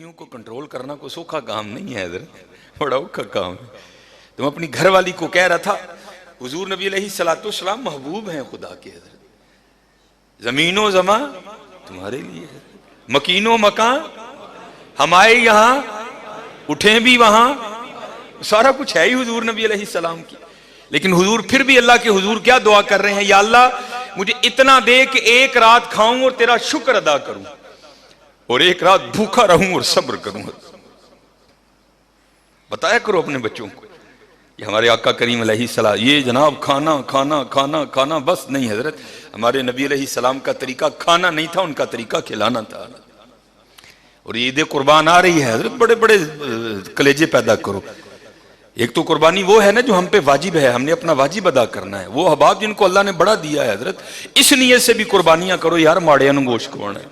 बीवियों को कंट्रोल करना कोई सौखा काम नहीं है, इधर बड़ा औखा काम है। तुम अपनी घरवाली को कह रहा था हुजूर नबी अलैहिस्सलाम महबूब हैं खुदा के, जमीनो जमा तुम्हारे लिए है, मकीनो मकान हमारे यहाँ, उठे भी वहां, सारा कुछ है ही हुजूर नबी अलैहिस्सलाम की। लेकिन हुजूर फिर भी अल्लाह के हुजूर क्या दुआ कर रहे हैं, या अल्लाह मुझे इतना दे कि एक रात खाऊं और तेरा शुक्र अदा करूं, और एक रात भूखा रहूं और सब्र करूं। बताया करो अपने बच्चों को कि हमारे आका करीम अलैहिस्सलाम ये जनाब खाना खाना खाना खाना बस नहीं, हजरत हमारे नबी अलैहिस्सलाम का तरीका खाना नहीं था, उनका तरीका खिलाना था। और ईद कुर्बान आ रही है हजरत, बड़े बड़े कलेजे पैदा करो। एक तो कुर्बानी वो है ना जो हम पे वाजिब है, हमने अपना वाजिब अदा करना है। वो हबाब जिनको अल्लाह ने बड़ा दिया है हजरत, इस नीयत से भी कुर्बानियां करो यार, माड़े गोश्त कौन है,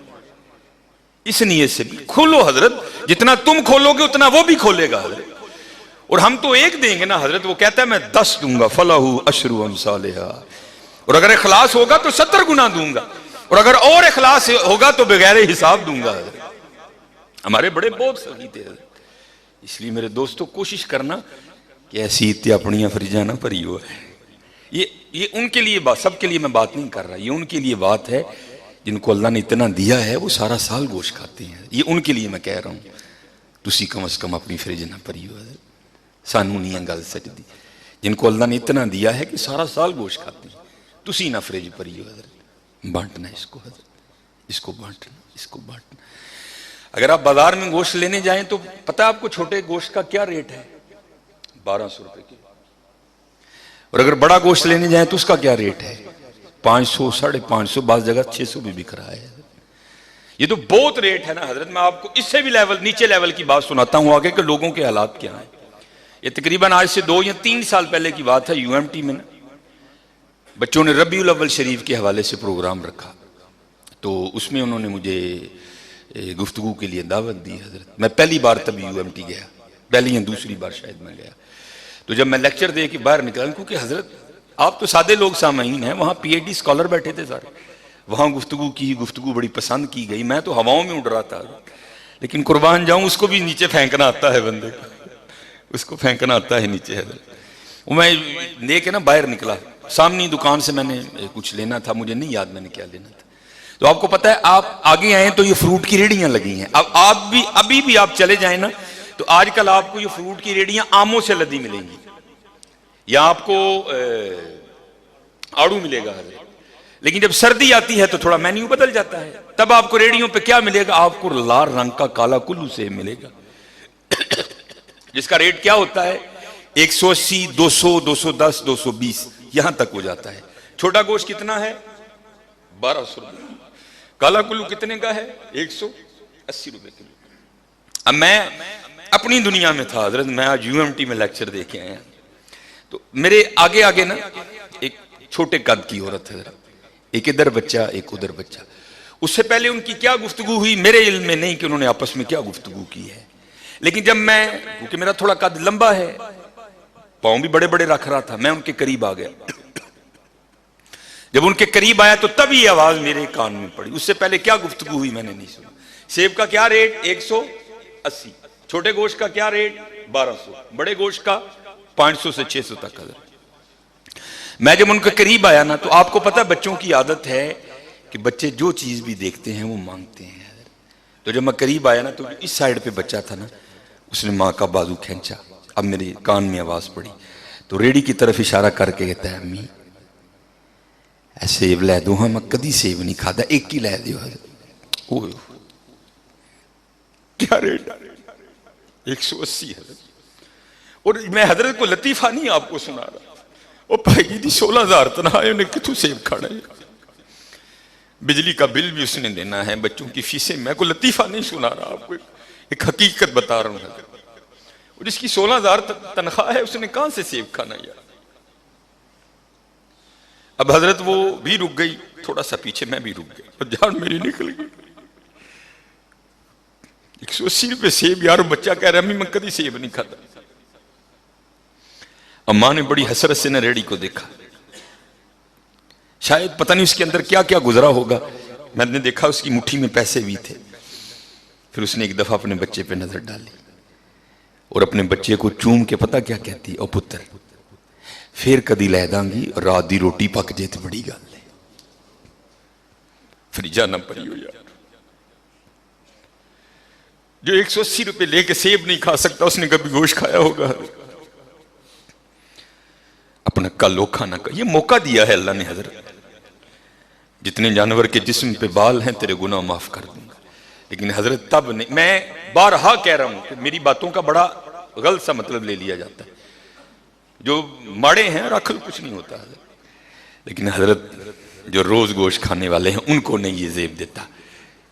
इस नीयत से भी खोलो हजरत, जितना तुम खोलोगे उतना वो भी खोलेगा हजरत। और हम तो एक देंगे ना हजरत, वो कहता है मैं 10 दूंगा, फलाहू अशरु अमसालिहा, और अगर इखलास होगा तो 70 गुना दूंगा, और अगर और इखलास होगा तो बगैर हिसाब दूंगा हजरत। हमारे बड़े बहुत सही थे हजरत। इसलिए मेरे दोस्तों कोशिश करना कि ऐसी इत्या अपनियां फरीजा ना भरी हो है। ये उनके लिए बात, सबके लिए मैं बात नहीं कर रहा, ये उनके लिए बात है जिनको अल्लाह ने इतना दिया है, वो सारा साल गोश्त खाते हैं। ये उनके लिए मैं कह रहा हूं, तुसी कम से कम अपनी फ्रिज ना भरी हो, सानू नहीं गल सकती। जिनको अल्लाह ने इतना दिया है कि सारा साल गोश्त खाते हैं, तुसी ना फ्रिज भरी हो, बांटना इसको हजरत, इसको बांटना, इसको बांटना। अगर आप बाजार में गोश्त लेने जाएं तो पता है आपको छोटे गोश्त का क्या रेट है, 1200 रुपए की। और अगर बड़ा गोश्त लेने जाएं तो उसका क्या रेट है, 500, 550, बाज़ जगह 600 भी बिक रहा है। ये तो बहुत रेट है ना हजरत। मैं आपको इससे भी नीचे लेवल की बात सुनाता हूं आगे के लोगों के हालात क्या है। ये तकरीबन आज से 2 या 3 साल पहले की बात है, यूएमटी में बच्चों ने रबीउल अव्वल शरीफ के हवाले से प्रोग्राम रखा, तो उसमें उन्होंने मुझे गुफ्तगू के लिए दावत दी हजरत। मैं पहली बार तब यूएमटी गया, पहली या दूसरी बार शायद मैं गया। तो जब मैं लेक्चर दे के बाहर निकला, क्योंकि हजरत आप तो सादे लोग सामाईन हैं, वहाँ पीएचडी स्कॉलर बैठे थे सारे, वहाँ गुफ्तगू की, गुफ्तगू बड़ी पसंद की गई। मैं तो हवाओं में उड़ रहा था, लेकिन कुर्बान जाऊँ उसको भी नीचे फेंकना आता है बंदे को, उसको फेंकना आता है नीचे हजरत। मैं लेके ना बाहर निकला, सामने दुकान से मैंने कुछ लेना था, मुझे नहीं याद मैंने क्या लेना था। तो आपको पता है आप आगे आए तो ये फ्रूट की रेडियां लगी हैं। अब आप भी अभी भी आप चले जाए ना तो आजकल आपको ये फ्रूट की रेडियां आमों से लदी मिलेंगी, या आपको आड़ू मिलेगा हजरत। लेकिन जब सर्दी आती है तो थोड़ा मेन्यू बदल जाता है, तब आपको रेडियो पे क्या मिलेगा, आपको लाल रंग का काला कुल्लू सेब मिलेगा जिसका रेट क्या होता है 180, 200, 210, 220 यहां तक हो जाता है। छोटा गोश्त कितना है 1200 रुपए, काला कुल्लू कितने का है 180 रुपए किलो। अब मैं अपनी दुनिया में था हजरत, मैं आज यूएमटी में लेक्चर दे के आया, तो मेरे आगे आगे ना एक छोटे कद की औरत है, एक इधर बच्चा एक उधर बच्चा। उससे पहले उनकी क्या गुफ्तगू हुई मेरे इल्म में नहीं कि उन्होंने आपस में क्या गुफ्तगू की है, लेकिन जब मैं, क्योंकि मेरा थोड़ा कद लंबा है, पांव भी बड़े बड़े रख रहा था, मैं उनके करीब आ गया। जब उनके करीब आया तो तब ये आवाज मेरे कान में पड़ी, उससे पहले क्या गुफ्तगू हुई मैंने नहीं सुना। सेब का क्या रेट 180, छोटे गोश्त का क्या रेट 1200, बड़े गोश्त का 500 से 600 तक। मैं जब उनके करीब आया ना, तो आपको पता है बच्चों की आदत है कि बच्चे जो चीज भी देखते हैं वो मांगते हैं। तो जब मैं करीब आया ना तो इस साइड पे बच्चा था ना, उसने माँ का बाजू खींचा, अब मेरे कान में आवाज पड़ी, तो रेडी की तरफ इशारा करके कहता है अम्मी सेब लै दो, हाँ मैं कदी सेब नहीं खाता, एक ही लै दो। क्या रेट 180 है। और मैं हजरत को लतीफा नहीं आपको सुना रहा, वो भाई जी 16,000 तनखा है, उन्हें कितों सेब खाना है, बिजली का बिल भी उसने देना है, बच्चों की फीसें, मैं को लतीफा नहीं सुना रहा आपको, एक हकीकत बता रहा हूं। और इसकी 16,000 तनख्वाह है, उसने कहां से सेब खाना यार। अब हजरत वो भी रुक गई, थोड़ा सा पीछे मैं भी रुक गया, और जान मेरी निकल गई। 180 रुपए सेब यार, बच्चा कह रहा है मैं कभी सेब नहीं खाता। अम्मा ने बड़ी हसरत से न रेडी को देखा, शायद पता नहीं उसके अंदर क्या क्या गुजरा होगा। मैंने देखा उसकी मुट्ठी में पैसे भी थे, फिर उसने एक दफा अपने बच्चे पे नजर डाली और अपने बच्चे को चूम के पता क्या कहती, ओ पुत्र फिर कदी लै दांगी, रात दी रोटी पक जे तो बड़ी गल है। फिर जाना पड़ी हो यार, जो 180 रुपए लेके सेब नहीं खा सकता उसने कभी गोश्त खाया होगा? अपना कल खाना का ये मौका दिया है अल्लाह ने। हजरत जितने जानवर के जिस्म पे बाल हैं तेरे गुनाह माफ कर दूंगा, लेकिन हजरत तब नहीं। मैं बारहा कह रहा हूं कि मेरी बातों का बड़ा गलत सा मतलब ले लिया जाता है। जो माड़े हैं रखल कुछ नहीं होता है, लेकिन हजरत जो रोज गोश्त खाने वाले हैं उनको नहीं ये जेब देता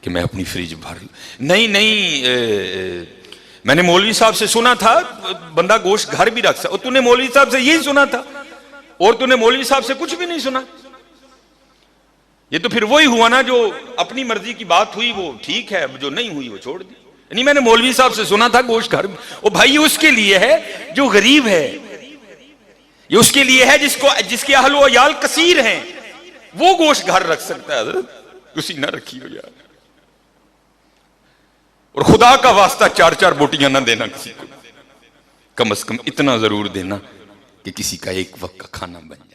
कि मैं अपनी फ्रिज भर लूं। नहीं नहीं, मैंने मौलवी साहब से सुना था बंदा गोश्त घर भी रख सकता, और तूने मौलवी साहब से यही सुना था और तूने मौलवी साहब से कुछ भी नहीं सुना। ये तो फिर वही हुआ ना, जो अपनी मर्जी की बात हुई वो ठीक है, जो नहीं हुई वो छोड़ दी। नहीं मैंने मौलवी साहब से सुना था गोश्त घर, ओ भाई ये उसके लिए है जो गरीब है, ये उसके लिए है जिसके अहल व अयाल कसीर हैं, वो गोश्त घर रख सकता है। तुसी ना रखियो यार, और खुदा का वास्ता 4-4 बोटियां ना देना किसी को, कम से कम इतना जरूर देना कि किसी का एक वक्त का खाना बन जाए।